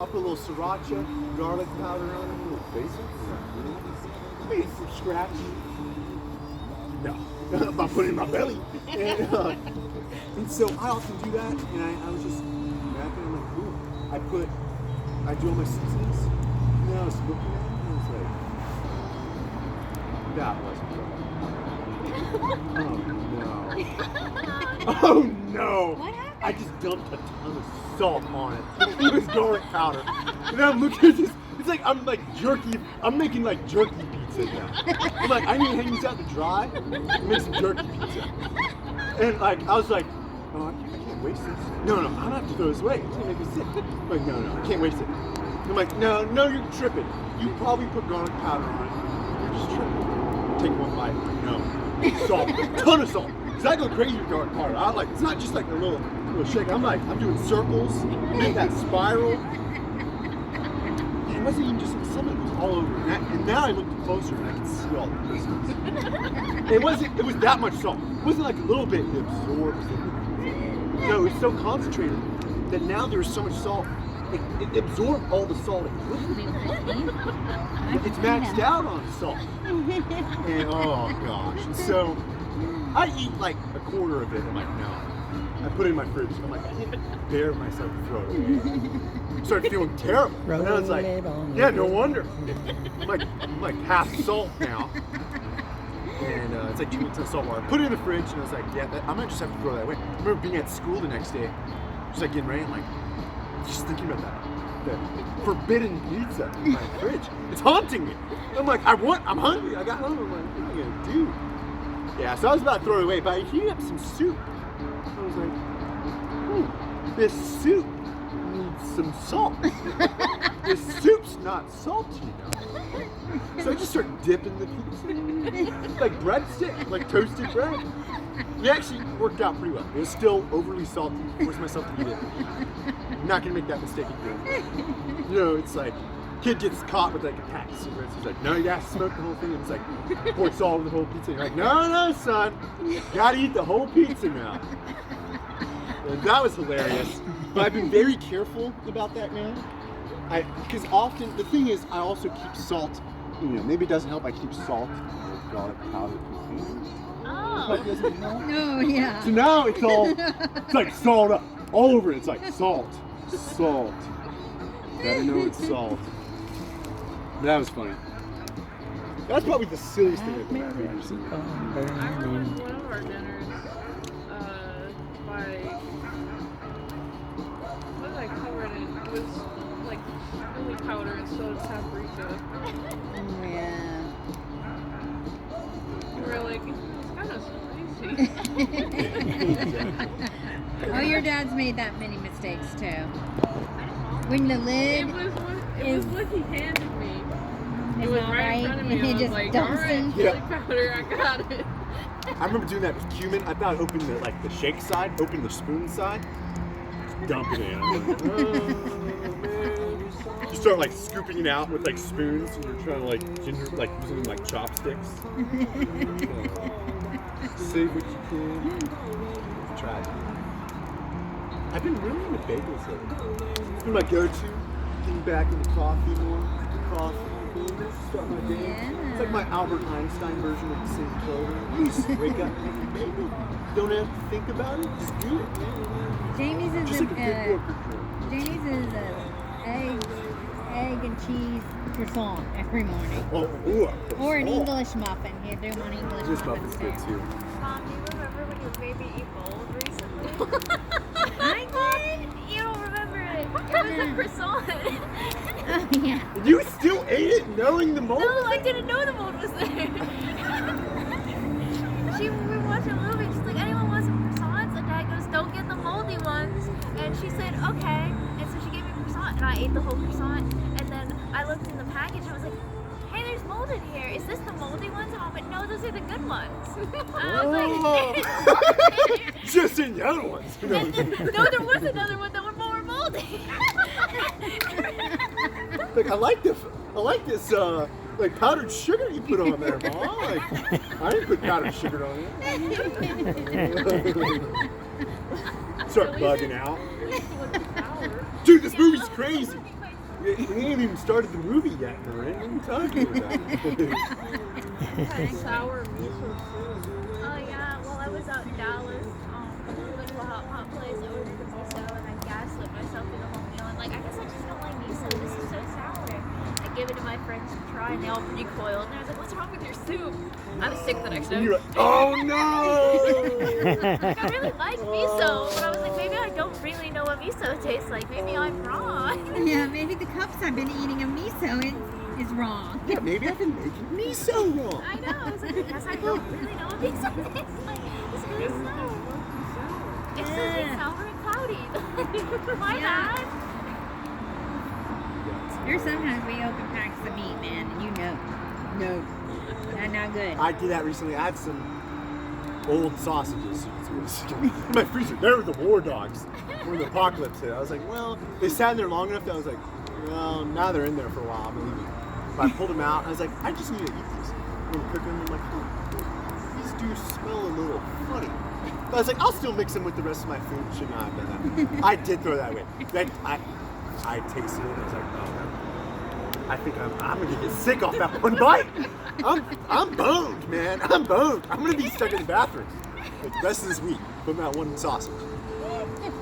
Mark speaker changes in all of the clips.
Speaker 1: I'll put a little sriracha, garlic powder on it, a little basil. Maybe some scratch. No, I'm putting it in my belly. And so I often do that, and I was just napping. I'm like, ooh. I do all my seasonings, and then I was looking at it, and I was like, that wasn't good. Oh no. Oh no.
Speaker 2: What happened?
Speaker 1: I just dumped a ton of salt on it. It was garlic powder. And I'm looking at this. It's like I'm like jerky. I'm making like jerky pizza now. I'm like, I need to hang these out to dry and make some jerky pizza. And like I was like, oh, I can't waste this. No, I'm gonna have to throw this away. It's gonna make me sick. I'm like, no, I can't waste it. I'm like, no, you're tripping. You probably put garlic powder on it. You're just tripping. Take one bite. I'm like, no. Salt. A ton of salt. Cause I go crazy with garlic powder. I like, it's not just like a little shake. I'm doing circles, make that spiral. And it wasn't even just some of it was all over. And now I looked closer and I can see all the crystals. It was that much salt. It wasn't like a little bit, it absorbs it. No, it's so concentrated that now there's so much salt. It absorbed all the salt. It's maxed out on salt. And oh gosh. And so I eat like a quarter of it. I'm like, no. I put it in my fridge. I'm like, I can't bear myself to throw it away. I started feeling terrible. And I was like, yeah, no wonder. I'm like half salt now. And it's like 2 minutes of salt water. I put it in the fridge and I was like, yeah, I might just have to throw that away. I remember being at school the next day, just like getting ready, I'm like, just thinking about that forbidden pizza in my fridge. It's haunting me. I'm like, I'm hungry. I got hungry. I'm like, what am I gonna do? Yeah, so I was about to throw it away, but I heated up some soup. I was like, this soup needs some salt. This soup's not salty enough. So I just started dipping the pizza. Like breadstick, like toasted bread. It actually worked out pretty well. It was still overly salty. I forced myself to eat it. I'm not gonna make that mistake again. You know, it's like, kid gets caught with like a pack of cigarettes. He's like, no, you gotta smoke the whole thing. And it's like, pour salt over the whole pizza. And you're like, no, son, you gotta eat the whole pizza now. And that was hilarious. But I've been very careful about that now. Because often, the thing is, I also keep salt, you know, maybe it doesn't help, I keep salt or garlic powder.
Speaker 2: Oh.
Speaker 3: No, yeah.
Speaker 1: So now it's like salt up. All over it, it's like salt. Gotta know it's salt. But that was funny. That's probably the silliest thing I've ever seen.
Speaker 4: I remember one of our dinners, what did I cover it in? It was like chili powder instead of paprika.
Speaker 3: Oh, yeah.
Speaker 4: We were like, it's kind of spicy.
Speaker 3: Oh, your dad's made that many mistakes too. When the lid
Speaker 4: It was what he handed me. It
Speaker 3: is
Speaker 4: was
Speaker 3: not
Speaker 4: right
Speaker 3: right,
Speaker 4: in front of
Speaker 3: and
Speaker 4: me.
Speaker 3: he
Speaker 4: I was
Speaker 3: just
Speaker 4: like,
Speaker 3: dumps
Speaker 4: alright,
Speaker 3: in.
Speaker 4: chili
Speaker 1: Yeah.
Speaker 4: powder, I got it.
Speaker 1: I remember doing that with cumin. I thought I'd open the shake side, open the spoon side, dump it in. I'm like, oh, man. You start like scooping it out with like spoons, and you're trying to like using like chopsticks. Save what you can. Try it. I've been really into bagels lately. It's been my go-to. Getting back into coffee more. Coffee, bagels, start my day.
Speaker 3: Yeah.
Speaker 1: It's like my Albert Einstein version of the same program. You just wake up, make a bagel. Don't have to think about it. Just do it.
Speaker 3: Jamie's is
Speaker 1: Just like a good worker job.
Speaker 3: Jamie's is egg and cheese croissant every morning.
Speaker 1: Oh, ooh,
Speaker 3: Or an
Speaker 1: oh.
Speaker 3: English muffin. He'll do one English
Speaker 1: This
Speaker 3: muffin
Speaker 1: muffin's good
Speaker 3: instead.
Speaker 1: too.
Speaker 2: Mom, do you remember when your baby evolved recently?
Speaker 3: I did?
Speaker 2: You don't remember it. It was a croissant.
Speaker 3: Oh, yeah.
Speaker 1: You still ate it knowing the mold?
Speaker 2: No, I didn't know the mold was there. We were watching a movie. She's like, anyone wants some croissants? And Dad goes, don't get the moldy ones. And she said, okay. And so she gave me a croissant, and I ate the whole croissant. And then I looked in the package, and I was like, hey, there's mold in here. Is this the moldy ones? And Mom went, no, those are the good ones. I was like,
Speaker 1: Just in the other ones.
Speaker 2: no, there was another one that was more moldy.
Speaker 1: Like I like this like powdered sugar you put on there, Mom. Like, I didn't put powdered sugar on it. Start bugging out. Dude, this movie's crazy. We ain't even started the movie yet, Corinne. What are you talking about?
Speaker 4: Sour miso soup.
Speaker 2: Oh yeah, well I was out in Dallas, we went to a hot place, I ordered the miso, and I gaslit myself through the whole meal, and like, I guess I just don't like miso, this is so sour. I gave it to my friends to try, and they all recoiled, and I was like, what's wrong with your soup? I was sick the next day.
Speaker 1: And you're like, oh no!
Speaker 2: Like, I really like miso, but I was like, maybe I don't really know what miso tastes like, maybe I'm wrong.
Speaker 3: Yeah, maybe the cups I've been eating of miso is wrong.
Speaker 1: Yeah, maybe I've been making miso wrong.
Speaker 2: I know, I was like, I guess I don't really know what miso tastes like, it's really sour. It's so sour and cloudy. My
Speaker 3: Yeah.
Speaker 2: bad.
Speaker 3: There's sometimes we open packs of meat, man, and you know. No. That's not good.
Speaker 1: I did that recently. I had some old sausages in my freezer. They were the war dogs when the apocalypse hit. I was like, well, they sat in there long enough that I was like, well, now they're in there for a while. I'm gonna leave them. But I pulled them out. I was like, I just need to eat these. I'm gonna cook them. I'm like, oh, these do smell a little funny. But I was like, I'll still mix them with the rest of my food. Should not have done that. I did throw that away. Then I tasted it. And I was like, oh, I think I'm gonna get sick off that one bite. I'm boned, man. I'm boned. I'm gonna be stuck in the bathroom like the rest of this week from that one sausage.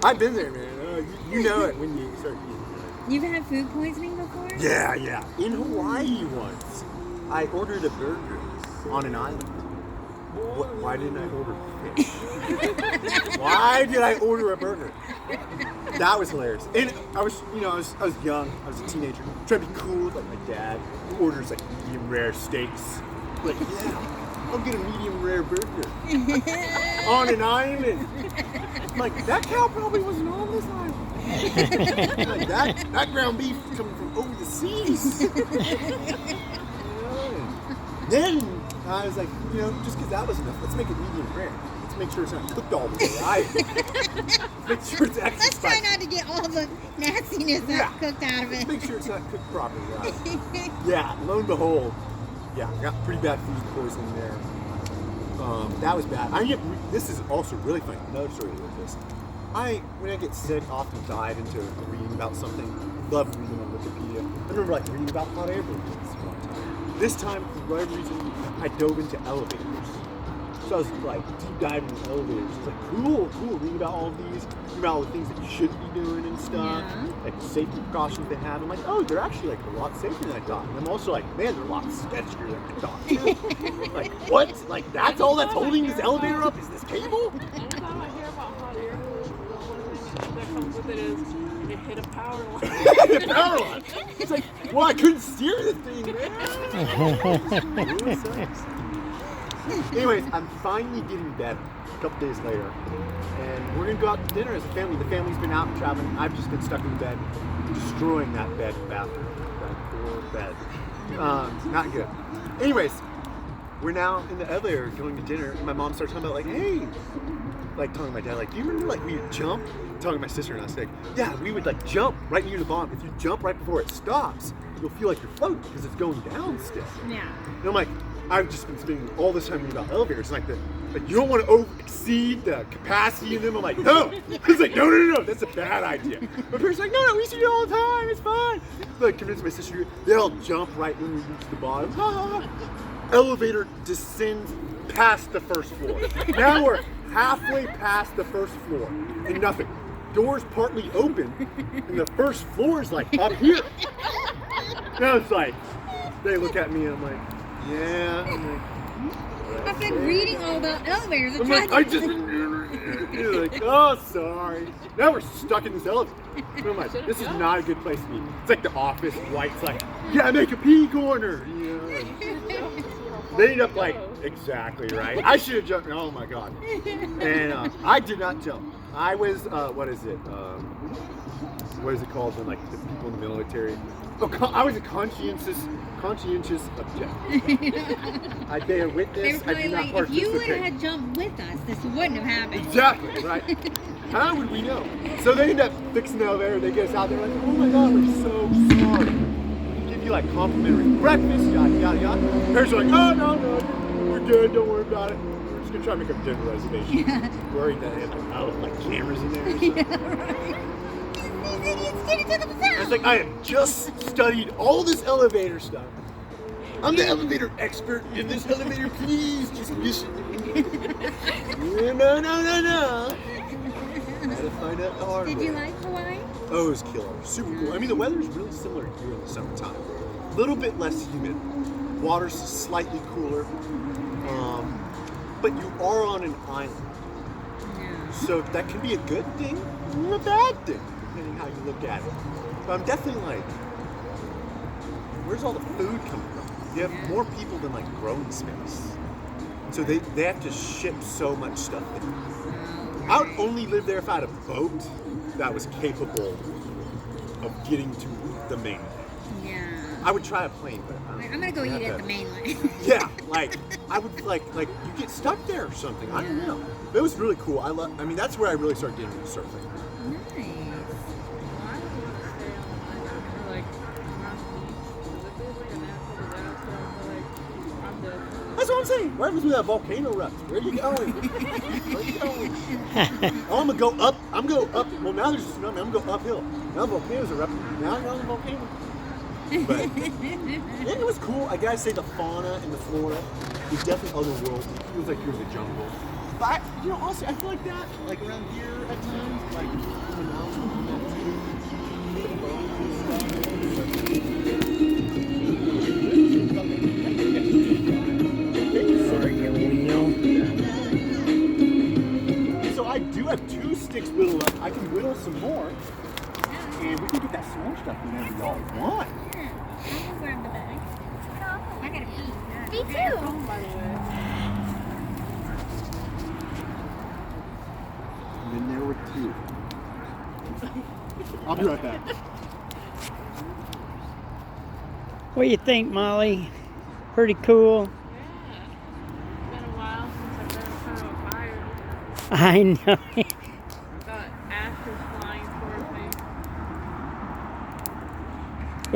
Speaker 1: I've been there, man. You know it when you start eating.
Speaker 3: You've had food poisoning before?
Speaker 1: Yeah. In Hawaii once, I ordered a burger on an island. Why didn't I order fish? Why did I order a burger? That was hilarious. And I was young. I was a teenager, trying to be cool, like my dad, who orders like medium rare steaks. Like, yeah, I'll get a medium rare burger on an island. I'm like, that cow probably wasn't on this island. Like that ground beef coming from over the seas. Then I was like, just because that was enough, let's make it medium rare. Let's make sure it's not cooked all the way, right? Make sure it's extra
Speaker 3: Let's try
Speaker 1: spicy.
Speaker 3: not to get all the nastiness that's cooked out of it.
Speaker 1: Make sure it's not cooked properly, right? Yeah, lo and behold, I got pretty bad food poisoning there. That was bad. This is also really funny. Another story with this. When I get sick, often dive into reading about something. Love reading on Wikipedia. I remember reading about hot air balloons one time. This time, for whatever reason, I dove into elevators. So I was deep diving into elevators. It's cool, reading about all of these, reading about all the things that you shouldn't be doing and stuff, like the safety precautions they have. I'm like, oh, they're actually a lot safer than I thought. And I'm also like, man, they're a lot sketchier than I thought too. What? That's all that's holding this elevator up is this cable?
Speaker 4: Anytime I hear about hot air balloons, one of the things that comes with it is it hit a power line.
Speaker 1: The power line. It's like, well, I couldn't steer the thing, man. It really sucks. Anyways, I'm finally getting better a couple days later, and we're gonna go out to dinner as a family. The family's been out and traveling. I've just been stuck in bed, destroying that bathroom, that poor bed. Not good. Anyways, we're now in the elevator going to dinner, and my mom starts talking about hey, talking to my dad, do you remember we would jump? Talking to my sister, and I was like, yeah, we would jump right near the bottom. If you jump right before it stops, you'll feel like you're floating because it's going down still.
Speaker 3: Yeah.
Speaker 1: And I'm like, I've just been spending all this time reading about elevators. You don't want to exceed the capacity in them. I'm like, no. It's like, no, that's a bad idea. My parents are like, no, we used to do it all the time. It's fine. Convince my sister, they'll jump right when we reach the bottom. Elevator descends past the first floor. Now we're halfway past the first floor and nothing. Doors partly open and the first floor is up here. Now it's they look at me and I'm like, yeah.
Speaker 3: I've been reading all about elevators.
Speaker 1: I'm like, you're like, oh, sorry. Now we're stuck in this elevator. And I'm like, this is not a good place to be. It's like the office, White's yeah, make a pee corner. They end up exactly right. I should have jumped. Oh my God. And I did not jump. I was, what is it called when the people in the military? Oh, I was a conscientious objector. I bear witness. I do not
Speaker 3: if
Speaker 1: participate.
Speaker 3: you would have jumped with us, this wouldn't have happened.
Speaker 1: Exactly, right? How would we know? So they end up fixing the elevator. They get us out there oh my God, we're so sorry. We give you complimentary breakfast, yada, yada, yada. Parents are oh, no, we're good, don't worry about it. We're just going to try to make a dinner reservation. Worried that they have cameras in there or something.
Speaker 3: Yeah, right. These idiots get it to the
Speaker 1: I was like, I have just studied all this elevator stuff. I'm the elevator expert in this elevator. Please just mission. No. Gotta find out the hard
Speaker 3: Did
Speaker 1: way.
Speaker 3: you like Hawaii?
Speaker 1: Oh, it was killer. Super cool. I mean, the weather's really similar here in the summertime. A little bit less humid. Water's slightly cooler. But you are on an island.
Speaker 3: Yeah.
Speaker 1: So that can be a good thing or a bad thing, depending how you look at it. But I'm definitely like, where's all the food coming from? You have more people than like growing space. So they have to ship so much stuff there. I would only live there if I had a boat that was capable of getting to the mainland.
Speaker 3: Yeah.
Speaker 1: I would try a plane, but I don't
Speaker 3: I'm gonna go
Speaker 1: know.
Speaker 3: eat at the mainland.
Speaker 1: Yeah, like I would like you get stuck there or something. I don't know. But it was really cool. I mean, that's where I really started getting into surfing.
Speaker 3: Nice.
Speaker 1: That's what I'm saying. Right between that volcano erupts. Where are you going? Where are you going? Oh, I'm gonna go up. I'm going up. Well, now there's a tsunami. I'm gonna go uphill. Now the volcano's erupting. Now I'm on the volcano. But yeah, it was cool. I gotta say the fauna in the Florida is definitely otherworldly. It feels like you're in the jungle. But honestly, I feel like that, like around here at times, like when I was on that So I do have 2 sticks whittled up. I can whittle some more, and we can get that s'more stuff whenever y'all want.
Speaker 3: Yeah. I'm gonna grab the bag. I gotta pee.
Speaker 2: Me too.
Speaker 4: By the way.
Speaker 1: Been there with 2. I'll be right back.
Speaker 5: What do you think, Molly? Pretty cool.
Speaker 4: Yeah. It's been a while since I've been in front of a fire.
Speaker 5: I know.
Speaker 4: Got ashes flying towards me.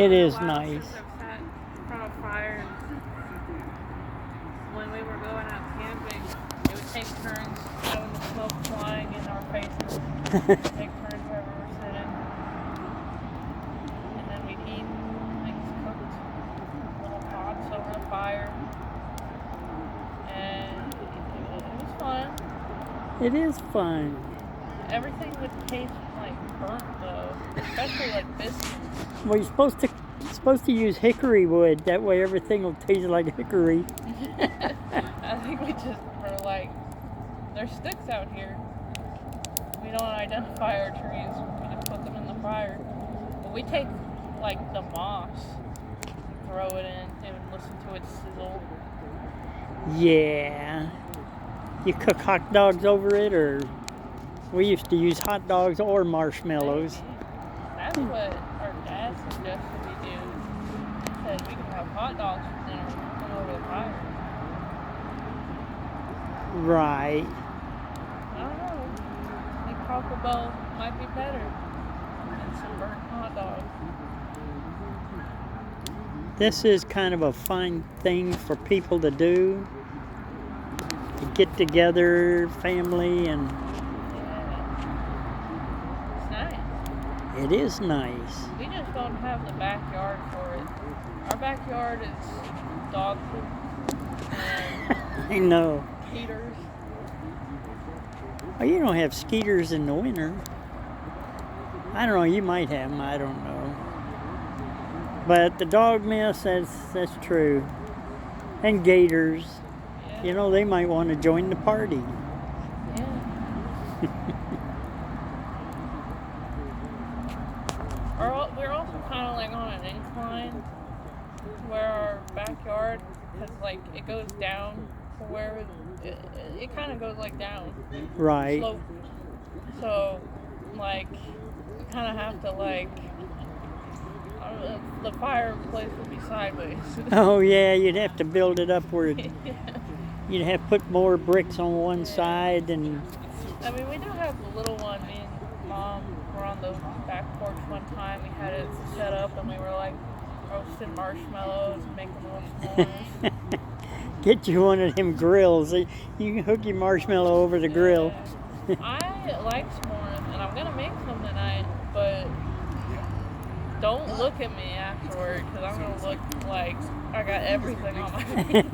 Speaker 5: It is
Speaker 4: Been a while
Speaker 5: nice.
Speaker 4: since I've sat in front of a fire. When we were going out camping, it would take turns having the smoke flying in our faces. Take turns wherever we're sitting. And then we'd eat things cooked, little pots over the fire. And it was fun.
Speaker 5: It is fun.
Speaker 4: Everything would taste like burnt though, especially like biscuits.
Speaker 5: Well, you're supposed to use hickory wood. That way everything will taste like hickory.
Speaker 4: I think we just were like, there's sticks out here. We don't identify our trees. We just put them in the fire. But we take like the moss, and throw it in, and listen to it sizzle.
Speaker 5: Yeah. You cook hot dogs over it, or we used to use hot dogs or marshmallows.
Speaker 4: That's what our dad suggested we do. He said we could have hot dogs for dinner and put over the fire.
Speaker 5: Right.
Speaker 4: I don't know. I think Taco Bell might be better than some burnt hot dogs.
Speaker 5: This is kind of a fun thing for people to do. To get together, family, and
Speaker 4: Yeah. It's nice.
Speaker 5: it is nice.
Speaker 4: We just don't have the backyard for it. Our backyard is dog poop and
Speaker 5: I know.
Speaker 4: heaters.
Speaker 5: Oh, you don't have skeeters in the winter. I don't know, you might have them, I don't know. But the dog mess, that's true. And gators.
Speaker 4: Yeah.
Speaker 5: You know, they might want to join the party.
Speaker 4: Yeah. We're also kind of like on an incline where our backyard, because like it goes down to where it kind of goes like down.
Speaker 5: Right.
Speaker 4: Slope. So, like, we kind of have to like, I don't know, the fireplace would be sideways.
Speaker 5: Oh, yeah, you'd have to build it up where you'd have to put more bricks on one side and
Speaker 4: I mean, we do have the little one. Me and Mom were on the back porch one time. We had it set up and we were like roasting marshmallows and making little s'mores.
Speaker 5: get you one of them grills. You can hook your marshmallow over the grill.
Speaker 4: I like s'mores and I'm gonna make some tonight, but Don't look at me afterward, because I'm going to look like I got everything on my face.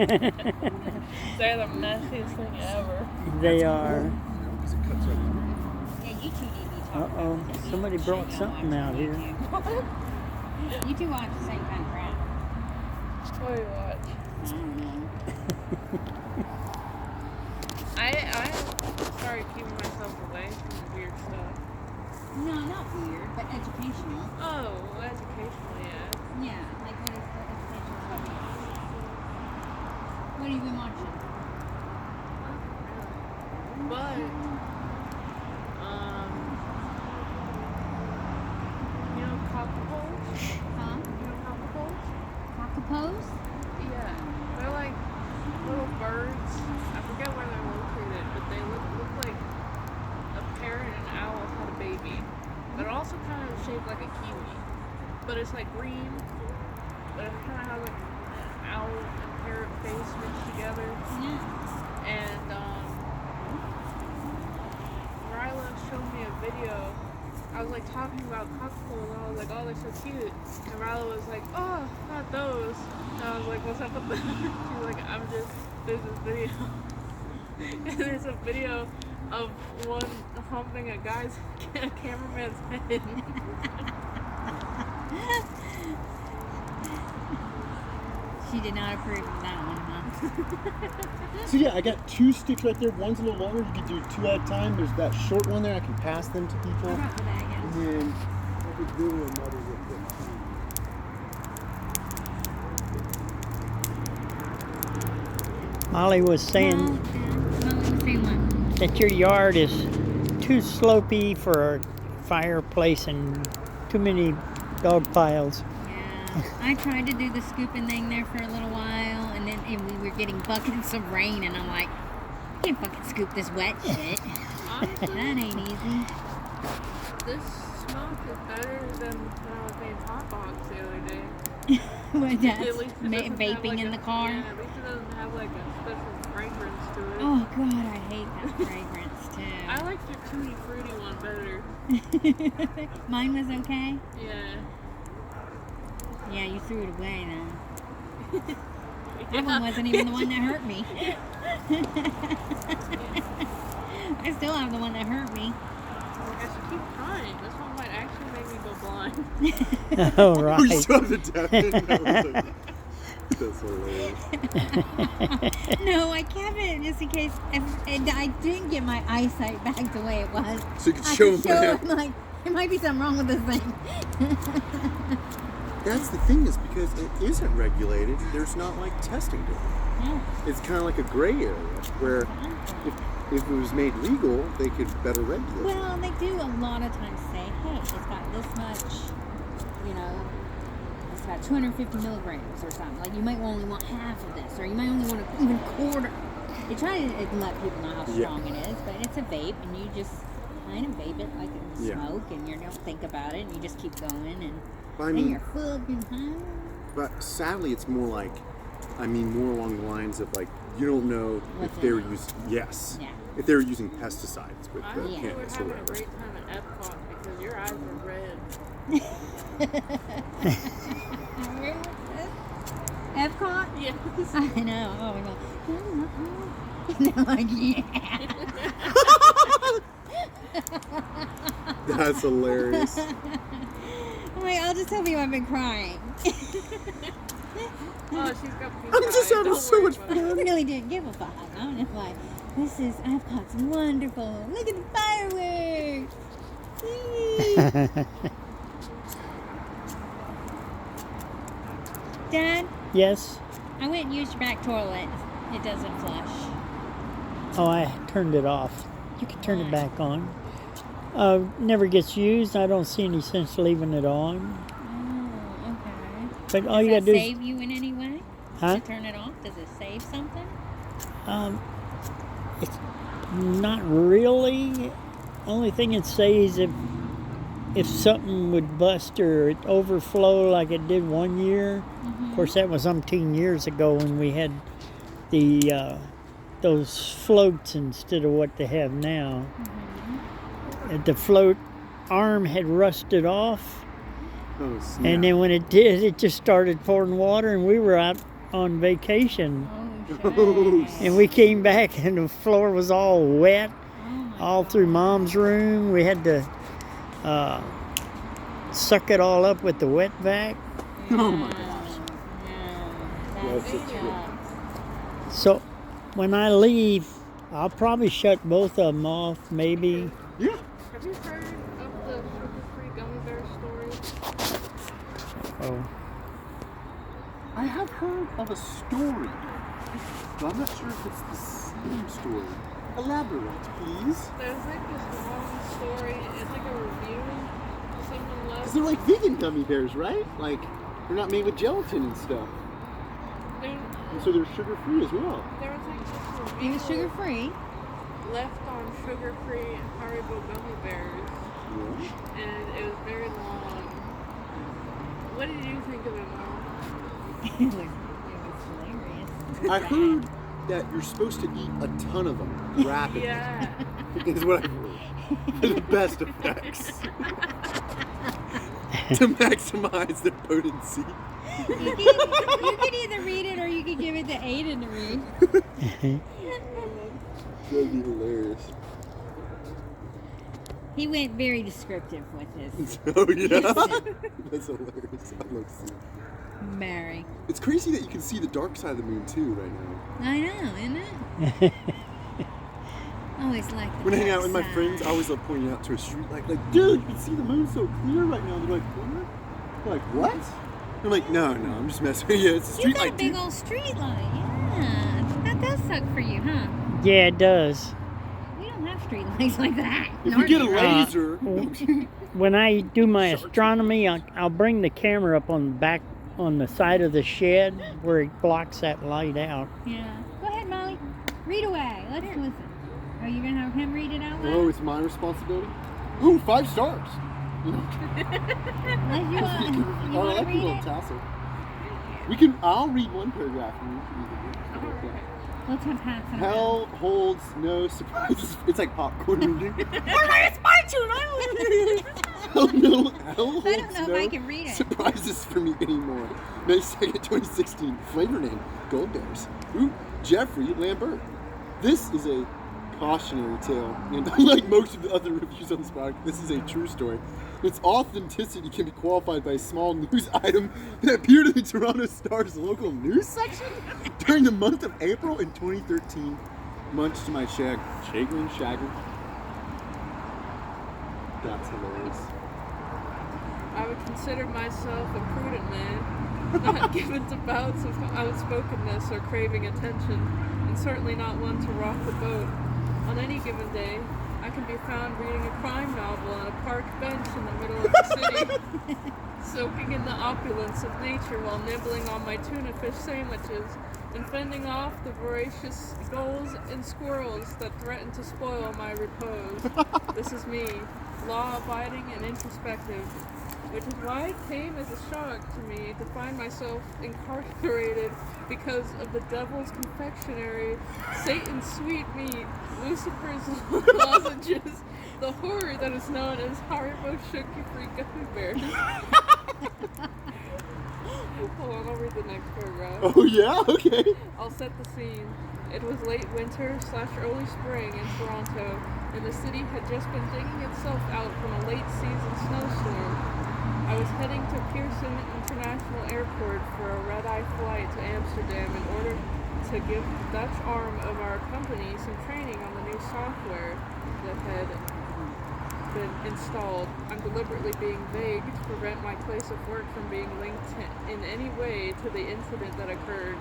Speaker 4: They're the messiest thing ever.
Speaker 5: They are.
Speaker 1: You know, 'cause it cuts right through.
Speaker 3: Yeah, you two need to be talking
Speaker 5: Uh-oh,
Speaker 3: about this.
Speaker 5: somebody brought something out here.
Speaker 3: You two watch the same kind of crap.
Speaker 4: What do you watch?
Speaker 3: I don't know.
Speaker 4: I started keeping myself away from weird stuff.
Speaker 3: No, not weird, but educational.
Speaker 4: Oh, educational, yeah.
Speaker 3: Yeah, like what is the educational stuff? What have you been watching?
Speaker 4: But, you know cockatoos?
Speaker 3: Huh?
Speaker 4: You know cockatoos?
Speaker 3: Cockapose?
Speaker 4: Yeah. They're like little birds. I forget where they're located, but they look like a parrot and an owl had a baby. They're also kind of shaped like a kiwi. But it's like green, but it kind of has like an owl and parrot face mixed together.
Speaker 3: Yeah.
Speaker 4: And Ryla showed me a video. I was like talking about cockatoos, and I was like, oh, they're so cute. And Ryla was like, oh, not those. And I was like, what's up with that? She's like, there's this video. And there's a video of one humping a cameraman's head.
Speaker 3: She did not approve of that one, huh?
Speaker 1: So yeah, I got 2 sticks right there. One's a little longer. You can do 2 at a time. There's that short one there. I can pass them to people.
Speaker 3: I brought the bag
Speaker 1: And
Speaker 3: in.
Speaker 1: then I could do another real quick.
Speaker 5: Molly was saying
Speaker 3: Molly was saying what?
Speaker 5: that your yard is too slopey for a fireplace and too many dog piles.
Speaker 3: Yeah, I tried to do the scooping thing there for a little while, and then we were getting buckets of rain, and I'm like, I can't fucking scoop this wet shit.
Speaker 4: Honestly,
Speaker 3: That ain't easy.
Speaker 4: this smoke is better than when I was making hot dogs the other day.
Speaker 3: But that's
Speaker 4: At least it doesn't have,
Speaker 3: vaping
Speaker 4: like,
Speaker 3: in
Speaker 4: a-
Speaker 3: the car.
Speaker 4: Yeah, at least it doesn't have like a special fragrance to it.
Speaker 3: Oh god, I hate that fragrance too.
Speaker 4: I like your tutti fruity one better.
Speaker 3: Mine was okay.
Speaker 4: Yeah.
Speaker 3: Yeah, you threw it away then. That one wasn't even the one that hurt me. I still have the one that hurt me.
Speaker 4: I should keep trying. This one might actually make me go blind.
Speaker 5: Oh,
Speaker 1: Oh, you
Speaker 5: right.
Speaker 1: still have the death in? I was like, that's hilarious.
Speaker 3: No, I kept it just in case. And I didn't get my eyesight back the way it was.
Speaker 1: So you could
Speaker 3: I
Speaker 1: show
Speaker 3: could
Speaker 1: them
Speaker 3: show
Speaker 1: what
Speaker 3: him like there might be something wrong with this thing.
Speaker 1: That's the thing, is because it isn't regulated, there's not like testing to it.
Speaker 3: Yeah.
Speaker 1: It's kind of like a gray area where if it was made legal, they could better regulate it.
Speaker 3: Well, they do a lot of times say, hey, it's got this much, you know, it's got 250 milligrams or something. Like, you might only want half of this, or you might only want even quarter. They try to let people know how strong it is, but it's a vape, and you just kind of vape it like it's
Speaker 1: Yeah.
Speaker 3: smoke, and you don't think about it, and you just keep going, and
Speaker 1: I
Speaker 3: then
Speaker 1: mean,
Speaker 3: you're fucking high.
Speaker 1: but sadly, it's more like, more along the lines of like, you don't know
Speaker 3: What's
Speaker 1: if they were
Speaker 3: in it.
Speaker 1: using,
Speaker 3: Yeah.
Speaker 1: if they were using pesticides with
Speaker 4: I
Speaker 1: the
Speaker 4: hope you were
Speaker 1: cannabis or
Speaker 4: having a
Speaker 1: whatever.
Speaker 4: great time at Epcot because your eyes were red.
Speaker 3: Epcot?
Speaker 4: Yes.
Speaker 3: I know. Oh my god. They're like, yeah.
Speaker 1: That's hilarious.
Speaker 3: I'm like, I'll just tell you I've been crying.
Speaker 4: Oh, she's got pink
Speaker 1: I'm just
Speaker 4: eyes.
Speaker 1: having
Speaker 4: Don't
Speaker 1: so
Speaker 4: worry
Speaker 1: much
Speaker 4: about it.
Speaker 3: I
Speaker 1: fun.
Speaker 3: really didn't give a fuck. I'm just like, Epcot's wonderful. Look at the fireworks. Whee! Dad,
Speaker 5: Yes.
Speaker 3: I went and used your back toilet. It doesn't flush.
Speaker 5: Oh, I turned it off. You can turn it
Speaker 3: Why?
Speaker 5: back on. Never gets used. I don't see any sense leaving it on.
Speaker 3: Oh, okay.
Speaker 5: But all
Speaker 3: Does
Speaker 5: you
Speaker 3: that
Speaker 5: gotta do is,
Speaker 3: save you in any way?
Speaker 5: huh?
Speaker 3: To turn it off? Does it save something?
Speaker 5: It's not really. Only thing it says if something would bust or it overflow like it did one year. Of course, that was umpteen years ago when we had the those floats instead of what they have now. The float arm had rusted off,
Speaker 1: Oh, snap.
Speaker 5: And then when it did, it just started pouring water, and we were out on vacation.
Speaker 3: Oh, shit.
Speaker 5: And we came back, and the floor was all wet,
Speaker 3: Oh, my
Speaker 5: all through Mom's room. We had to suck it all up with the wet vac.
Speaker 1: Oh my gosh.
Speaker 3: No,
Speaker 1: That's
Speaker 3: that's
Speaker 1: a
Speaker 3: tough.
Speaker 5: So when I leave, I'll probably shut both of them off, maybe.
Speaker 1: Yeah.
Speaker 4: Have you heard of the sugar-free gummy bear story?
Speaker 5: Oh,
Speaker 1: I have heard of a story, but I'm not sure if it's the same story. Elaborate, please.
Speaker 4: There's like this long story. It's like a review someone left.
Speaker 1: Because they're like vegan gummy bears, right? Like, they're not made with gelatin and stuff. And so they're sugar-free as well.
Speaker 4: There was like this
Speaker 3: It
Speaker 4: review
Speaker 3: was sugar free.
Speaker 4: left on sugar-free Haribo gummy bears,
Speaker 1: Yeah.
Speaker 4: and it was very long. What did you think of it, Mom?
Speaker 3: It was hilarious.
Speaker 1: I heard that you're supposed to eat a ton of them rapidly.
Speaker 4: Yeah.
Speaker 1: Is what I've heard. For the best effects. To maximize their potency.
Speaker 3: You could either read it or you could give it to Aiden to read.
Speaker 1: That'd be hilarious.
Speaker 3: He went very descriptive with his
Speaker 1: Oh yeah, that's hilarious. I love seeing it.
Speaker 3: Mary.
Speaker 1: It's crazy that you can see the dark side of the moon too right now.
Speaker 3: I know, isn't it? Always like the
Speaker 1: When I hang out
Speaker 3: dark
Speaker 1: with my
Speaker 3: side.
Speaker 1: friends, I always love pointing out to a street like, dude, you can see the moon so clear right now. They're like, what? I'm like, what? I'm like, no, I'm just messing with you. It's a
Speaker 3: You
Speaker 1: street
Speaker 3: got a
Speaker 1: light,
Speaker 3: big
Speaker 1: dude.
Speaker 3: old street light, yeah. That does suck for you, huh?
Speaker 5: yeah, it does.
Speaker 3: We don't have street lights like that.
Speaker 1: If you get a
Speaker 3: Norton, right?
Speaker 1: laser,
Speaker 5: When I do my astronomy, I'll bring the camera up on the back, on the side of the shed where it blocks that light out.
Speaker 3: Yeah. Go ahead, Molly. Read away. Let's listen. Are you gonna have him read it out loud?
Speaker 1: oh, it's my responsibility. Ooh, 5 stars.
Speaker 3: Unless you want, you
Speaker 1: Oh, I
Speaker 3: want to
Speaker 1: like the
Speaker 3: read
Speaker 1: little
Speaker 3: it?
Speaker 1: tassel. I'll read one paragraph and you can read the other.
Speaker 3: Let's have Pat some.
Speaker 1: Hell holds no surprises. It's like popcorn reading.
Speaker 3: It's my turn.
Speaker 1: Hell no. Hell holds
Speaker 3: I don't know if
Speaker 1: no
Speaker 3: I can read it.
Speaker 1: surprises for me anymore. May 2nd, 2016. Flavor name: Gold Bears. Ooh, Jeffrey Lambert. This is a cautionary tale, and unlike most of the other reviews on this product, this is a true story. Its authenticity can be qualified by a small news item that appeared in the Toronto Star's local news section during the month of April in 2013. Much to my chagrin. That's hilarious.
Speaker 4: I would consider myself a prudent man, not given to bouts of outspokenness or craving attention, and certainly not one to rock the boat. On any given day, I can be found reading a crime novel on a park bench in the middle of the city, soaking in the opulence of nature while nibbling on my tuna fish sandwiches and fending off the voracious gulls and squirrels that threaten to spoil my repose. This is me, law-abiding and introspective, which is why it came as a shock to me to find myself incarcerated because of the devil's confectionery, Satan's sweet meat, Lucifer's lozenges, the horror that is known as Haribo sugar-free gummy bears. Hold on, I'll read the next paragraph.
Speaker 1: Oh yeah, okay.
Speaker 4: I'll set the scene. It was late winter / early spring in Toronto, and the city had just been digging itself out from a late season snowstorm. I was heading to Pearson International Airport for a red-eye flight to Amsterdam in order to give the Dutch arm of our company some training on the new software that had been installed. I'm deliberately being vague to prevent my place of work from being linked in any way to the incident that occurred.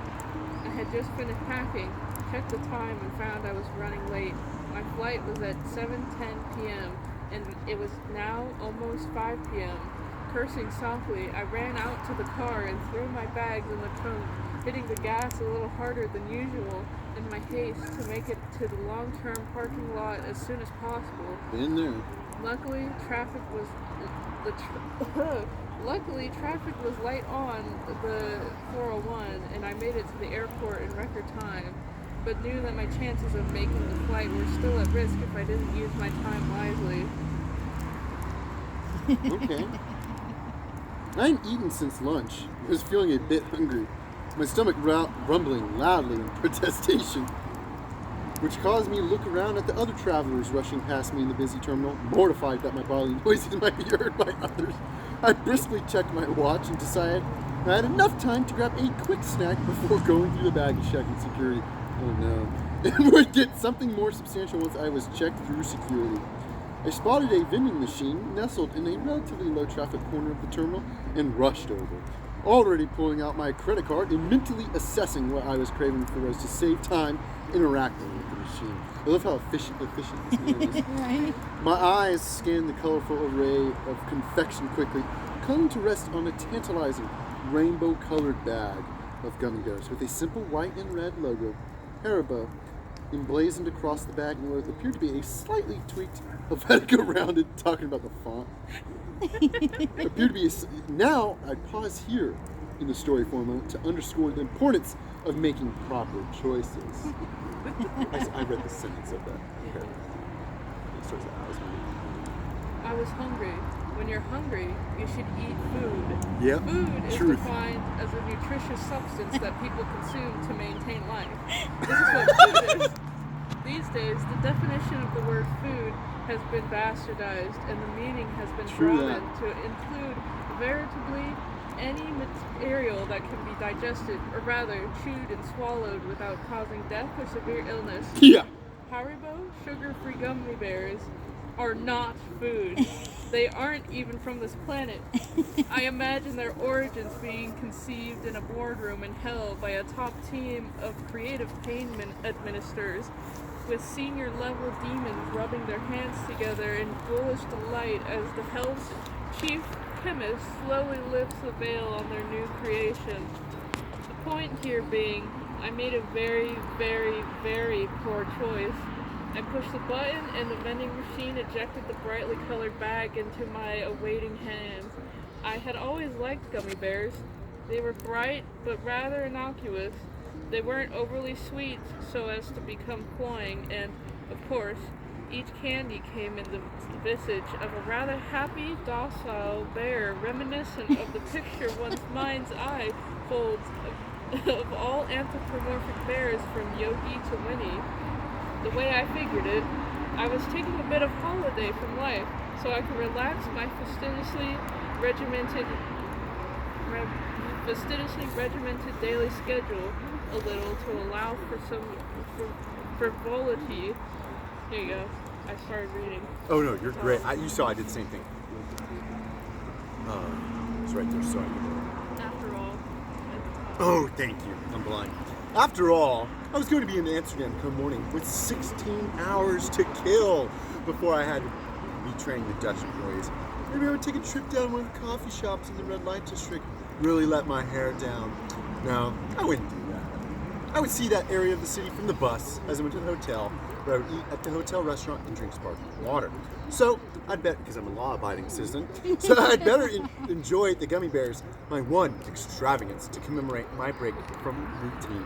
Speaker 4: I had just finished packing, checked the time, and found I was running late. My flight was at 7:10 p.m., and it was now almost 5 p.m. Cursing softly, I ran out to the car and threw my bags in the trunk, hitting the gas a little harder than usual in my haste to make it to the long-term parking lot as soon as possible.
Speaker 1: Been there.
Speaker 4: Luckily, traffic was light on the 401, and I made it to the airport in record time, but knew that my chances of making the flight were still at risk if I didn't use my time wisely.
Speaker 1: Okay. I hadn't eaten since lunch. I was feeling a bit hungry, my stomach rumbling loudly in protestation, which caused me to look around at the other travelers rushing past me in the busy terminal, mortified that my bodily noises might be heard by others. I briskly checked my watch and decided I had enough time to grab a quick snack before going through the baggage check and security. Oh no. And would get something more substantial once I was checked through security. I spotted a vending machine nestled in a relatively low traffic corner of the terminal and rushed over, already pulling out my credit card and mentally assessing what I was craving for was to save time interacting with the machine. I love how efficient this man is.
Speaker 3: Right?
Speaker 1: My eyes scanned the colorful array of confection quickly, coming to rest on a tantalizing rainbow-colored bag of gummy bears with a simple white and red logo, Haribo, emblazoned across the bag in what appeared to be a slightly tweaked Helvetica rounded, talking about the font. Appeared to be now I pause here in the story for a moment to underscore the importance of making proper choices. I read the sentence of that. Okay. It starts out,
Speaker 4: I was hungry. When you're hungry, you should eat food.
Speaker 1: Yep.
Speaker 4: Food is
Speaker 1: Truth.
Speaker 4: defined as a nutritious substance that people consume to maintain life. This is what food is. These days, the definition of the word food has been bastardized and the meaning has been
Speaker 1: True
Speaker 4: broadened
Speaker 1: that.
Speaker 4: to include veritably any material that can be digested, or rather chewed and swallowed without causing death or severe illness.
Speaker 1: Yeah.
Speaker 4: Haribo sugar-free gummy bears are not food. They aren't even from this planet. I imagine their origins being conceived in a boardroom in hell by a top team of creative pain administrators with senior level demons rubbing their hands together in ghoulish delight as the hell's chief chemist slowly lifts the veil on their new creation. The point here being, I made a very, very, very poor choice. I pushed the button and the vending machine ejected the brightly colored bag into my awaiting hands. I had always liked gummy bears. They were bright but rather innocuous. They weren't overly sweet so as to become cloying, and, of course, each candy came in the visage of a rather happy, docile bear, reminiscent of the picture one's mind's eye holds of all anthropomorphic bears from Yogi to Winnie. The way I figured it, I was taking a bit of holiday from life so I could relax my fastidiously regimented daily schedule a little to allow for some frivolity. Here you go. I started reading.
Speaker 1: Oh no, you're great. You saw I did the same thing. It's right there. Sorry.
Speaker 4: After all,
Speaker 1: Oh, thank you. I'm blind. After all, I was going to be in Amsterdam come morning with 16 hours to kill before I had to be training the Dutch employees. Maybe I would take a trip down one of the coffee shops in the red light district, really let my hair down. No, I wouldn't do that. I would see that area of the city from the bus as I went to the hotel, where I would eat at the hotel restaurant and drink sparkling water. So I'd bet, because I'm a law-abiding citizen, so I'd better enjoy the gummy bears, my one extravagance to commemorate my break from routine.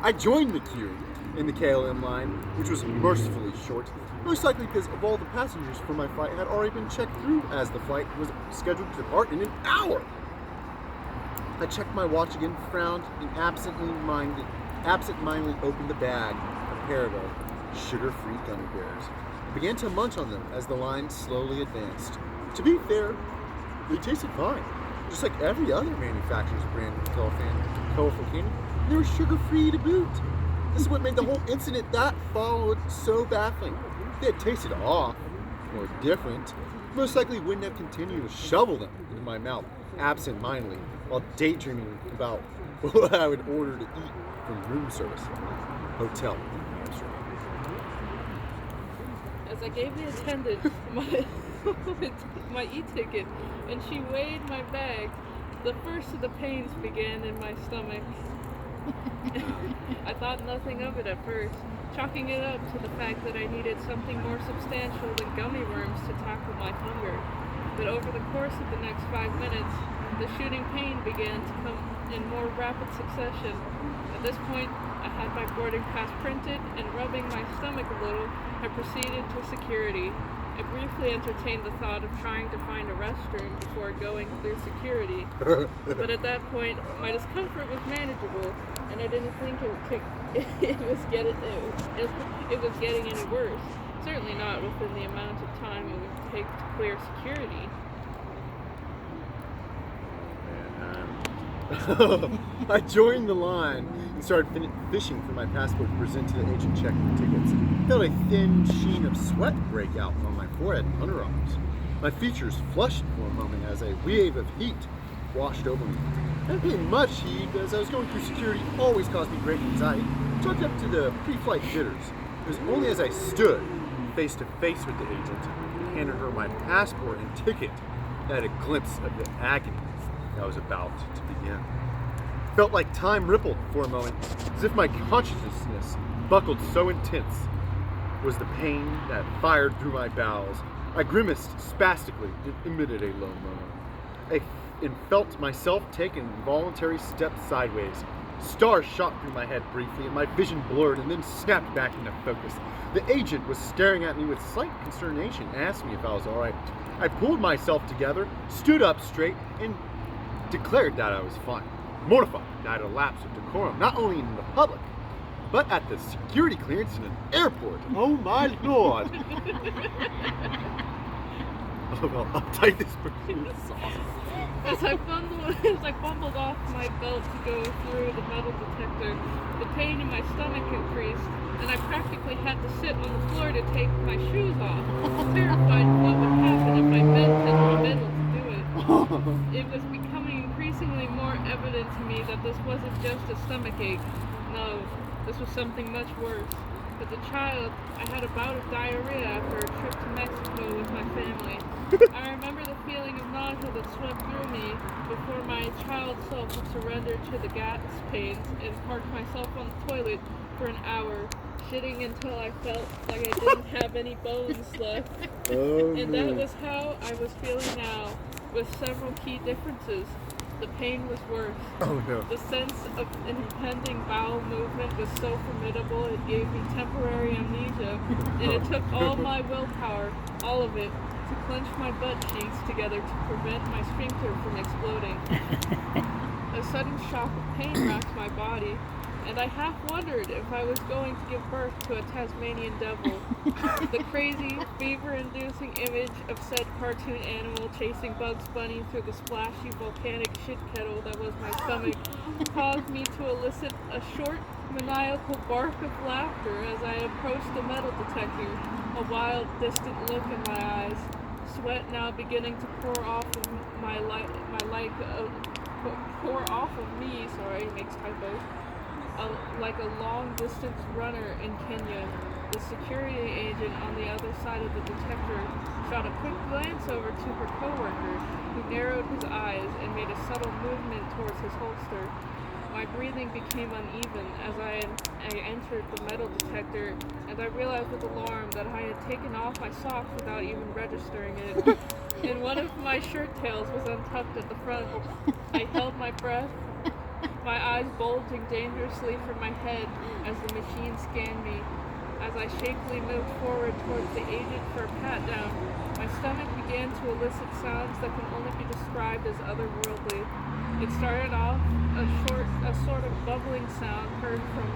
Speaker 1: I joined the queue in the KLM line, which was mercifully short, most likely because of all the passengers for my flight had already been checked through as the flight was scheduled to depart in an hour. I checked my watch again, frowned, and absent-mindedly opened the bag of Haribo sugar-free gummy bears. I began to munch on them as the line slowly advanced. To be fair, they tasted fine, just like every other manufacturer's brand of colorful candy. They were sugar-free to boot. This is what made the whole incident that followed so baffling. If they had tasted off or different, most likely wouldn't have continued to shovel them into my mouth absent-mindedly while daydreaming about what I would order to eat from room service hotel in Amsterdam.
Speaker 4: as I gave the attendant my e-ticket and she weighed my bag, the first of the pains began in my stomach. I thought nothing of it at first, chalking it up to the fact that I needed something more substantial than gummy worms to tackle my hunger. But over the course of the next 5 minutes, the shooting pain began to come in more rapid succession. At this point, I had my boarding pass printed, and rubbing my stomach a little, I proceeded to security. I briefly entertained the thought of trying to find a restroom before going through security, but at that point, my discomfort was manageable, and I didn't think it was getting any worse. Certainly not within the amount of time it would take to clear security.
Speaker 1: I joined the line and started fishing for my passport to present to the agent checking tickets. Felt a thin sheen of sweat break out on my forehead and underarms. My features flushed for a moment as a wave of heat washed over me. Not being much heat as I was going through security always caused me great anxiety. Chalked up to the pre-flight jitters. It was only as I stood face to face with the agent and handed her my passport and ticket that I had a glimpse of the agony that was about to begin. Felt like time rippled for a moment, as if my consciousness buckled so intense was the pain that fired through my bowels. I grimaced spastically and emitted a low moan. And felt myself take an involuntary step sideways. Stars shot through my head briefly, and my vision blurred and then snapped back into focus. The agent was staring at me with slight consternation and asked me if I was all right. I pulled myself together, stood up straight, and declared that I was fine. Mortified that I had a lapse of decorum, not only in the public, but at the security clearance in an airport. Oh my lord! Oh well, I'll take this for you. This is awesome.
Speaker 4: As I fumbled off my belt to go through the metal detector, the pain in my stomach increased, and I practically had to sit on the floor to take my shoes off, terrified of what would happen if I bent into the middle to do it. It was becoming increasingly more evident to me that this wasn't just a stomach ache. No, this was something much worse. As a child, I had a bout of diarrhea after a trip to Mexico with my family. I remember the feeling of nausea that swept through me before my child self would surrender to the gas pains and parked myself on the toilet for an hour, shitting until I felt like I didn't have any bones left. And that was how I was feeling now, with several key differences. The pain was worse.
Speaker 1: Oh no.
Speaker 4: The sense of an impending bowel movement was so formidable it gave me temporary amnesia, and it took all my willpower, all of it, to clench my butt cheeks together to prevent my sphincter from exploding. A sudden shock of pain racked my body, and I half wondered if I was going to give birth to a Tasmanian devil. The crazy, fever-inducing image of said cartoon animal chasing Bugs Bunny through the splashy volcanic shit kettle that was my stomach caused me to elicit a short, maniacal bark of laughter as I approached the metal detector, a wild, distant look in my eyes, sweat now beginning to pour off of me, makes typos. Like a long-distance runner in Kenya. The security agent on the other side of the detector shot a quick glance over to her coworker, who narrowed his eyes and made a subtle movement towards his holster. My breathing became uneven as I entered the metal detector, and I realized with alarm that I had taken off my socks without even registering it. And one of my shirt tails was untucked at the front. I held my breath, my eyes bulging dangerously from my head as the machine scanned me. As I shakily moved forward towards the agent for a pat-down, my stomach began to elicit sounds that can only be described as otherworldly. It started off a sort of bubbling sound heard from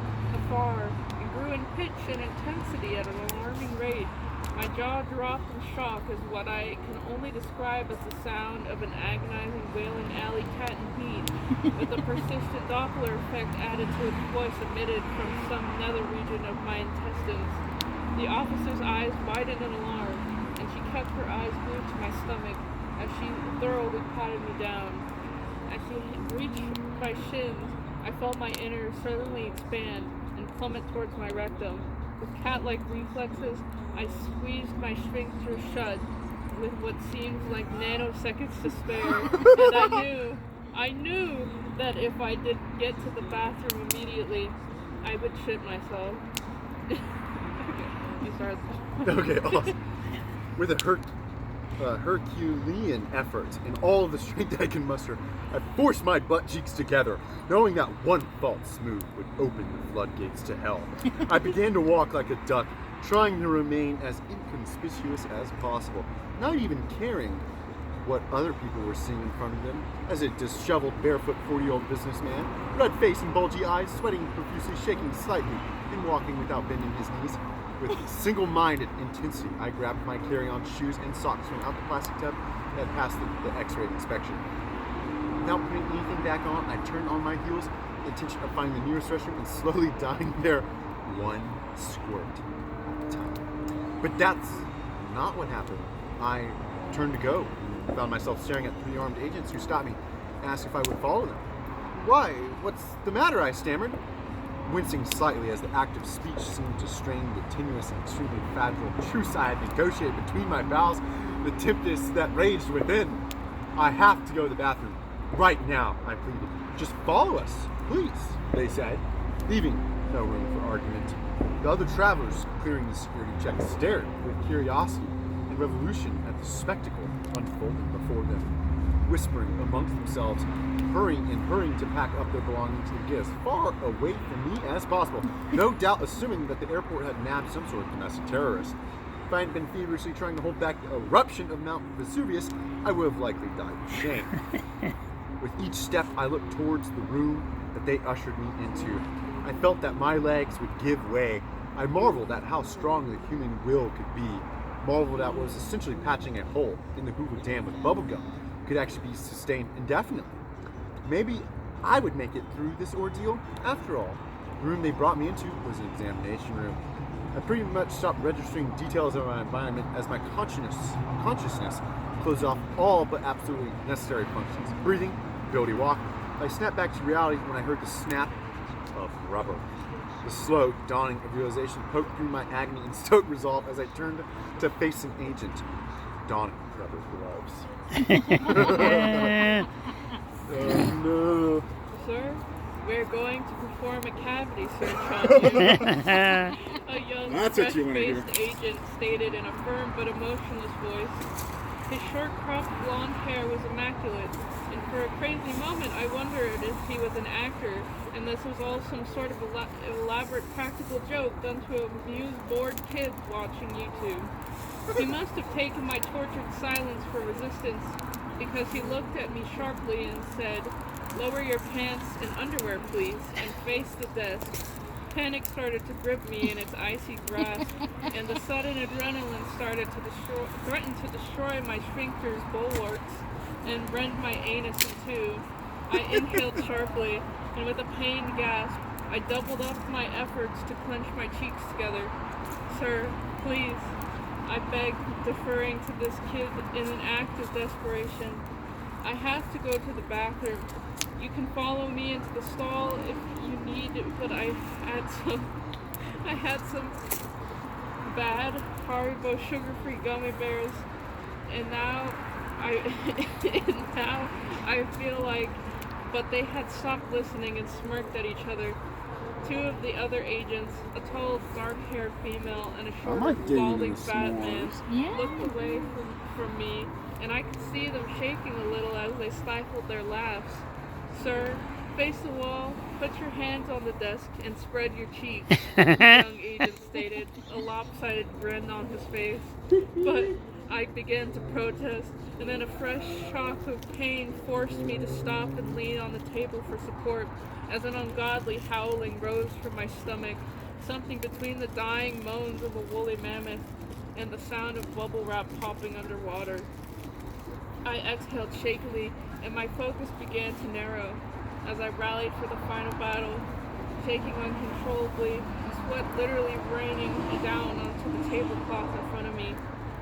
Speaker 4: afar and grew in pitch and intensity at an alarming rate. My jaw dropped in shock as what I can only describe as the sound of an agonizing, wailing alley cat in heat, with a persistent Doppler effect added to its voice emitted from some nether region of my intestines. The officer's eyes widened in alarm, and she kept her eyes glued to my stomach as she thoroughly patted me down. As she reached my shins, I felt my inner suddenly expand and plummet towards my rectum. With cat-like reflexes, I squeezed my sphincter shut with what seemed like nanoseconds to spare, and I knew that if I didn't get to the bathroom immediately, I would shit myself. You started.
Speaker 1: Okay, awesome. With a hurt Herculean effort and all of the strength I can muster, I forced my butt cheeks together, knowing that one false move would open the floodgates to hell. I began to walk like a duck, trying to remain as inconspicuous as possible, not even caring what other people were seeing in front of them, as a disheveled, barefoot, 40-year-old businessman, red face and bulgy eyes, sweating profusely, shaking slightly, and walking without bending his knees. With single-minded intensity, I grabbed my carry-on shoes and socks from out the plastic tub that passed the X-ray inspection. Without putting anything back on, I turned on my heels, with the intention of finding the nearest restroom and slowly dying there, one squirt at a time. But that's not what happened. I turned to go and found myself staring at 3 armed agents who stopped me and asked if I would follow them. Why? What's the matter? I stammered, wincing slightly as the act of speech seemed to strain the tenuous and extremely fragile truce I had negotiated between my bowels, the tempest that raged within. I have to go to the bathroom right now, I pleaded. Just follow us, please, they said, leaving no room for argument. The other travelers clearing the security check stared with curiosity and revolution at the spectacle unfolding before them, whispering amongst themselves, hurrying to pack up their belongings and get as far away from me as possible, no doubt assuming that the airport had nabbed some sort of domestic terrorist. If I hadn't been feverishly trying to hold back the eruption of Mount Vesuvius, I would have likely died of shame. With each step I looked towards the room that they ushered me into, I felt that my legs would give way. I marveled at how strong the human will could be, marveled at what was essentially patching a hole in the Hoover Dam with bubblegum could actually be sustained indefinitely. Maybe I would make it through this ordeal after all. The room they brought me into was an examination room. I pretty much stopped registering details of my environment as my consciousness closed off all but absolutely necessary functions. Breathing, ability to walk. I snapped back to reality when I heard the snap of rubber. The slow dawning of realization poked through my agony and stoked resolve as I turned to face an agent, donning rubber gloves. Oh no.
Speaker 4: Sir, we're going to perform a cavity search on you. A young,
Speaker 1: That's what you wanna hear.
Speaker 4: fresh-faced agent stated in a firm but emotionless voice. His short-cropped blonde hair was immaculate, and for a crazy moment I wondered if he was an actor, and this was all some sort of elaborate practical joke done to amuse bored kids watching YouTube. He must have taken my tortured silence for resistance, because he looked at me sharply and said, "Lower your pants and underwear, please," and faced the desk. Panic started to grip me in its icy grasp, and the sudden adrenaline started to threaten to destroy my sphincter's bulwarks and rend my anus in two. I inhaled sharply, and with a pained gasp, I doubled up my efforts to clench my cheeks together. "Sir, please," I begged, deferring to this kid in an act of desperation. "I have to go to the bathroom. You can follow me into the stall if you need, but I had some bad Haribo sugar-free gummy bears, and now I feel like," but they had stopped listening and smirked at each other. Two of the other agents, a tall, dark-haired female and a short, balding fat man, looked away from me, and I could see them shaking a little as they stifled their laughs. "Sir, face the wall, put your hands on the desk, and spread your cheeks," the young agent stated, a lopsided grin on his face. But I began to protest, and then a fresh shock of pain forced me to stop and lean on the table for support as an ungodly howling rose from my stomach, something between the dying moans of a woolly mammoth and the sound of bubble wrap popping underwater. I exhaled shakily, and my focus began to narrow as I rallied for the final battle, shaking uncontrollably, sweat literally raining down onto the tablecloth in front of me.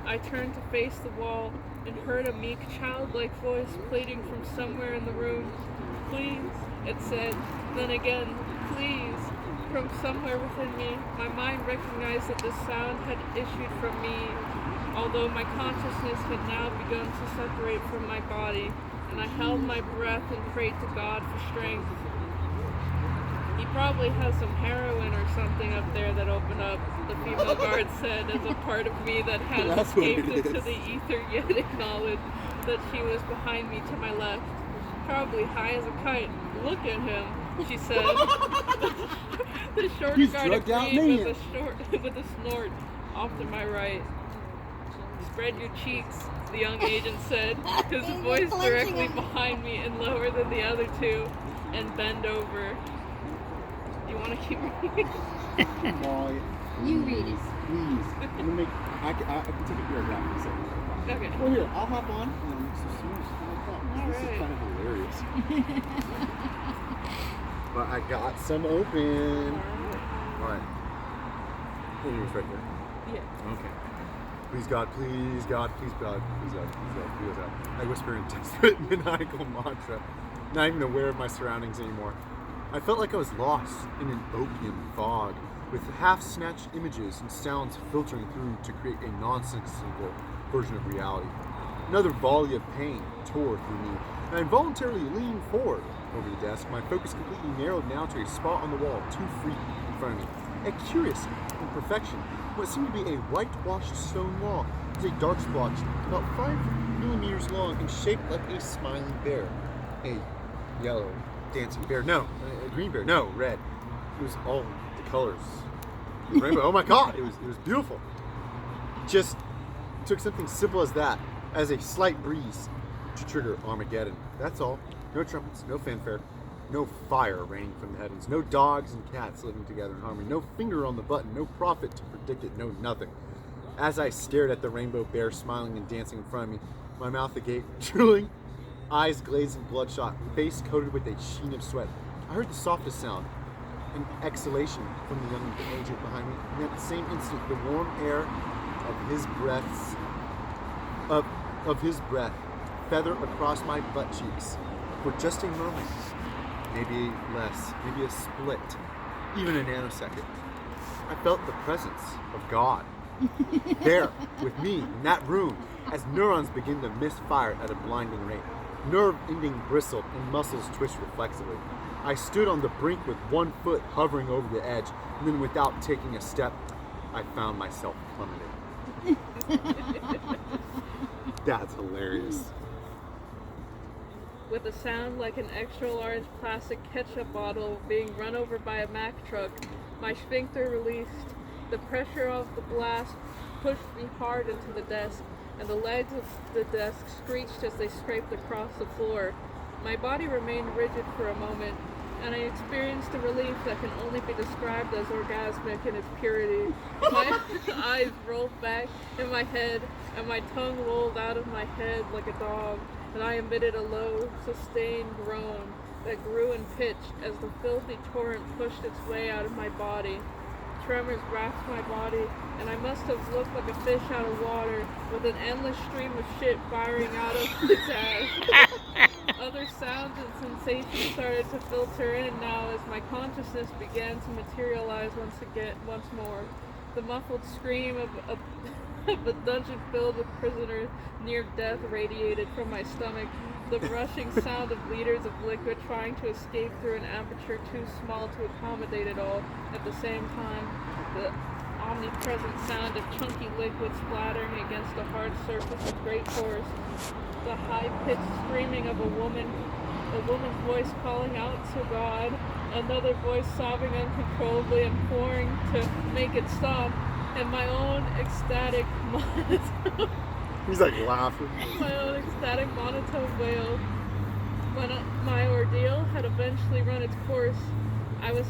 Speaker 4: I turned to face the wall and heard a meek, childlike voice pleading from somewhere in the room. "Please," it said. Then again, "Please," from somewhere within me. My mind recognized that this sound had issued from me, although my consciousness had now begun to separate from my body, and I held my breath and prayed to God for strength. He probably has some heroin or something up there that opened up, the female guard said, as a part of me that had
Speaker 1: That's what it
Speaker 4: escaped into
Speaker 1: is.
Speaker 4: the ether, yet acknowledged that she was behind me to my left. Probably high as a kite. Look at him, she said. The shorter
Speaker 1: He's
Speaker 4: guard
Speaker 1: drugged out
Speaker 4: agreed
Speaker 1: man.
Speaker 4: with a snort off to my right. Spread your cheeks, the young agent said, his voice directly behind me and lower than the other two, and bend over. You want to keep reading?
Speaker 1: Molly,
Speaker 3: You read it.
Speaker 1: please. I'm gonna make. I can take a paragraph in a second.
Speaker 4: Okay.
Speaker 1: Well, here, I'll hop on and I'll make some snooze. How about that? This is
Speaker 4: Alright.
Speaker 1: kind of hilarious. But I got some open. Alright. Anyways, right there.
Speaker 4: Yeah.
Speaker 1: Okay. Please God, please God, please God, please God, please God, please God. I whisper in desperate maniacal mantra, not even aware of my surroundings anymore. I felt like I was lost in an opium fog, with half-snatched images and sounds filtering through to create a nonsensical version of reality. Another volley of pain tore through me, and I involuntarily leaned forward over the desk, my focus completely narrowed now to a spot on the wall 2 feet in front of me. A curious imperfection, what seemed to be a whitewashed stone wall, was a dark splotch about 5 millimeters long and shaped like a smiling bear. A yellow dancing bear. No, a green bear. No, red. It was all the colors. The rainbow. Oh my God, it was beautiful. Just took something simple as that, as a slight breeze, to trigger Armageddon. That's all. No trumpets, no fanfare, no fire raining from the heavens, no dogs and cats living together in harmony, no finger on the button, no prophet to predict it, no nothing. As I stared at the rainbow bear smiling and dancing in front of me, my mouth agape, drooling, eyes glazed and bloodshot, face coated with a sheen of sweat, I heard the softest sound, an exhalation from the young agent behind me, and at the same instant, the warm air of his breath feather across my butt cheeks for just a moment, maybe less, maybe a split, even a nanosecond. I felt the presence of God there with me in that room as neurons begin to misfire at a blinding rate. Nerve ending bristled and muscles twitched reflexively. I stood on the brink with one foot hovering over the edge, and then without taking a step, I found myself plummeting. That's hilarious.
Speaker 4: With a sound like an extra large plastic ketchup bottle being run over by a Mack truck, my sphincter released. The pressure of the blast pushed me hard into the desk, and the legs of the desk screeched as they scraped across the floor. My body remained rigid for a moment, and I experienced a relief that can only be described as orgasmic in its purity. My eyes rolled back in my head, and my tongue rolled out of my head like a dog, and I emitted a low, sustained groan that grew in pitch as the filthy torrent pushed its way out of my body. Tremors racked my body, and I must have looked like a fish out of water with an endless stream of shit firing out of its ass. Other sounds and sensations started to filter in now as my consciousness began to materialize once more. The muffled scream of a dungeon filled with prisoners near death radiated from my stomach. The rushing sound of liters of liquid trying to escape through an aperture too small to accommodate it all. At the same time, the omnipresent sound of chunky liquid splattering against the hard surface of great force. The high-pitched screaming of a woman's voice calling out to God, another voice sobbing uncontrollably, imploring to make it stop, and my own ecstatic monotone.
Speaker 1: He's like laughing.
Speaker 4: My own ecstatic monotone wail. When my ordeal had eventually run its course, I was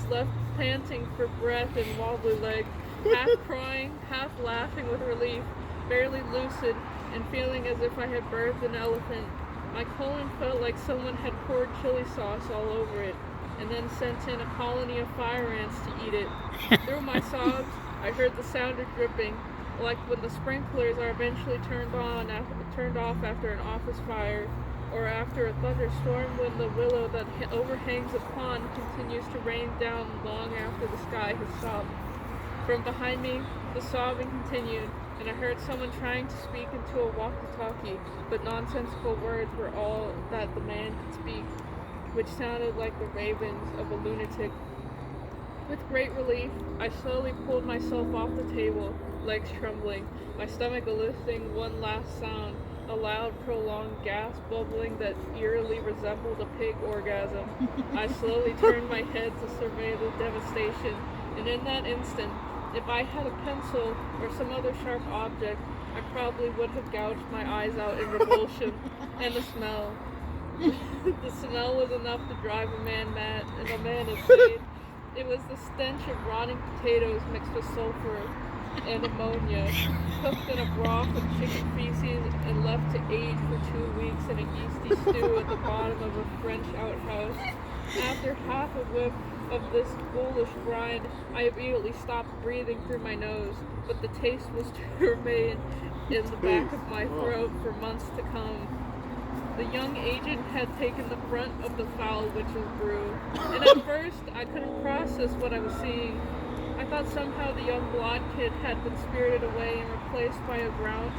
Speaker 4: left panting for breath and wobbly legs, half crying, half laughing with relief, barely lucid, and feeling as if I had birthed an elephant. My colon felt like someone had poured chili sauce all over it, and then sent in a colony of fire ants to eat it. Through my sobs, I heard the sound of dripping, like when the sprinklers are eventually turned off after an office fire, or after a thunderstorm when the willow that overhangs a pond continues to rain down long after the sky has stopped. From behind me, the sobbing continued, and I heard someone trying to speak into a walkie-talkie, but nonsensical words were all that the man could speak. which sounded like the ravings of a lunatic. With great relief, I slowly pulled myself off the table, legs trembling, my stomach eliciting one last sound, a loud, prolonged gasp bubbling that eerily resembled a pig orgasm. I slowly turned my head to survey the devastation, and in that instant, if I had a pencil or some other sharp object, I probably would have gouged my eyes out in revulsion. And the smell. The smell was enough to drive a man mad and a man insane. It was the stench of rotting potatoes mixed with sulfur and ammonia, cooked in a broth of chicken feces and left to age for 2 weeks in a yeasty stew at the bottom of a French outhouse. After half a whiff of this ghoulish grind, I immediately stopped breathing through my nose, but the taste was to remain in the back of my throat for months to come. The young agent had taken the brunt of the foul witch's brew, and at first I couldn't process what I was seeing. I thought somehow the young blonde kid had been spirited away and replaced by a brown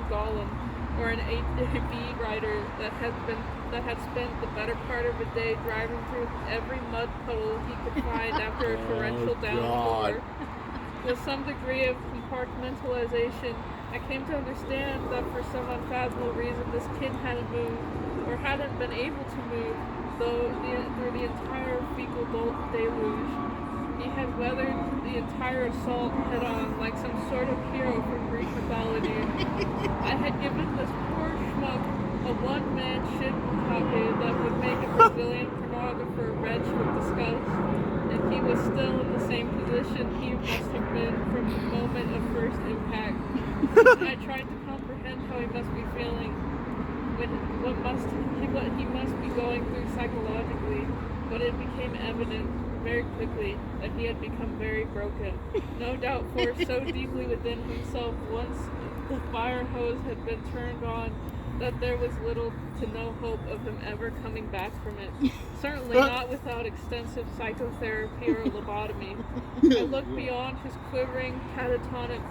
Speaker 4: golem, or an ATV rider that had spent the better part of a day driving through every mud puddle he could find after a torrential downpour. With some degree of compartmentalization, I came to understand that for some unfathomable reason this kid hadn't moved, or hadn't been able to move, through the entire fecal deluge. He had weathered the entire assault head-on like some sort of hero from Greek mythology. I had given this poor schmuck a one-man shit bucket that would make a Brazilian pornographer retch with disgust, and he was still in the same position he must have been from the moment of first impact. I tried to comprehend how he must be feeling, what he must be going through psychologically, but it became evident very quickly that he had become very broken. No doubt forced so deeply within himself once the fire hose had been turned on that there was little to no hope of him ever coming back from it. Certainly not without extensive psychotherapy or lobotomy. I looked beyond his quivering, catatonic,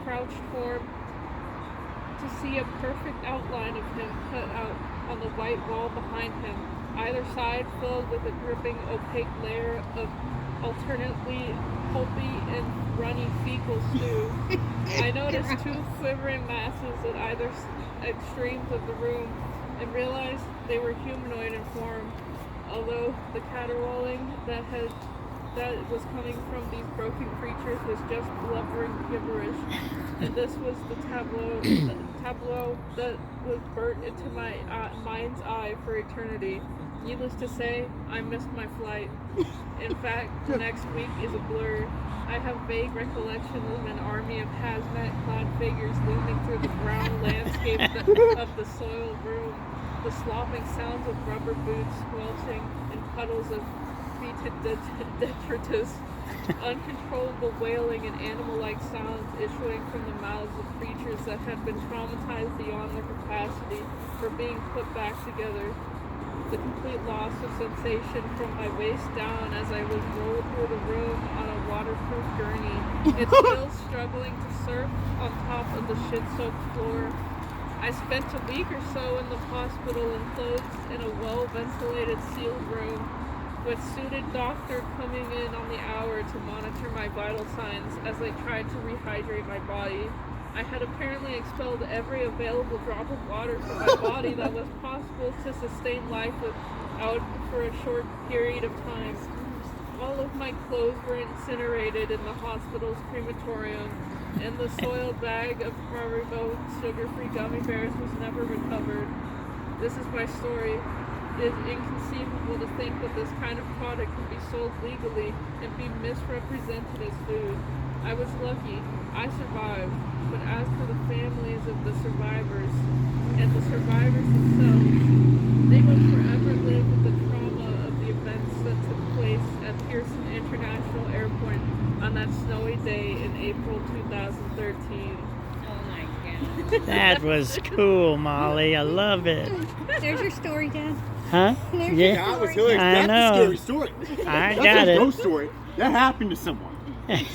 Speaker 4: crouched form to see a perfect outline of him cut out on the white wall behind him, either side filled with a dripping, opaque layer of alternately pulpy and runny fecal stew. I noticed two quivering masses at either extremes of the room and realized they were humanoid in form, although the caterwauling that was coming from these broken creatures was just blubbering gibberish, and this was the tableau that was burnt into my mind's eye for eternity. Needless to say, I missed my flight. In fact, the next week is a blur. I have vague recollections of an army of hazmat-clad figures looming through the brown landscape of the soiled room, the slopping sounds of rubber boots squelching in puddles of fetid detritus, uncontrollable wailing and animal-like sounds issuing from the mouths of creatures that had been traumatized beyond their capacity for being put back together. The complete loss of sensation from my waist down as I was rolled through the room on a waterproof gurney, and still struggling to surf on top of the shit-soaked floor. I spent a week or so in the hospital enclosed in a well-ventilated sealed room, with suited doctor coming in on the hour to monitor my vital signs as they tried to rehydrate my body. I had apparently expelled every available drop of water from my body that was possible to sustain life without for a short period of time. All of my clothes were incinerated in the hospital's crematorium, and the soiled bag of Haribo sugar-free gummy bears was never recovered. This is my story. It is inconceivable to think that this kind of product can be sold legally and be misrepresented as food. I was lucky. I survived. But as for the families of the survivors, and the survivors themselves, they will forever live with the trauma of the events that took place at Pearson International Airport on that snowy day in April 2013.
Speaker 3: Oh my god.
Speaker 5: That was cool, Molly. I love it.
Speaker 3: There's your story, Dad.
Speaker 5: Huh?
Speaker 3: There's
Speaker 5: Yeah.
Speaker 3: your
Speaker 1: That was
Speaker 3: story.
Speaker 1: hilarious.
Speaker 5: I
Speaker 1: That's
Speaker 5: know.
Speaker 1: a scary story.
Speaker 5: I
Speaker 1: That's
Speaker 5: got
Speaker 1: a
Speaker 5: it.
Speaker 1: ghost story. That happened to someone.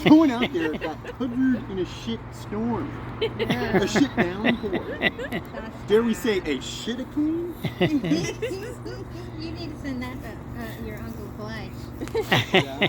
Speaker 1: Someone out there got covered in a shit storm.
Speaker 3: Yeah.
Speaker 1: A shit downpour. Dare we say a shit-a-cane?
Speaker 3: You need to send that to your Uncle Flash.
Speaker 1: Yeah.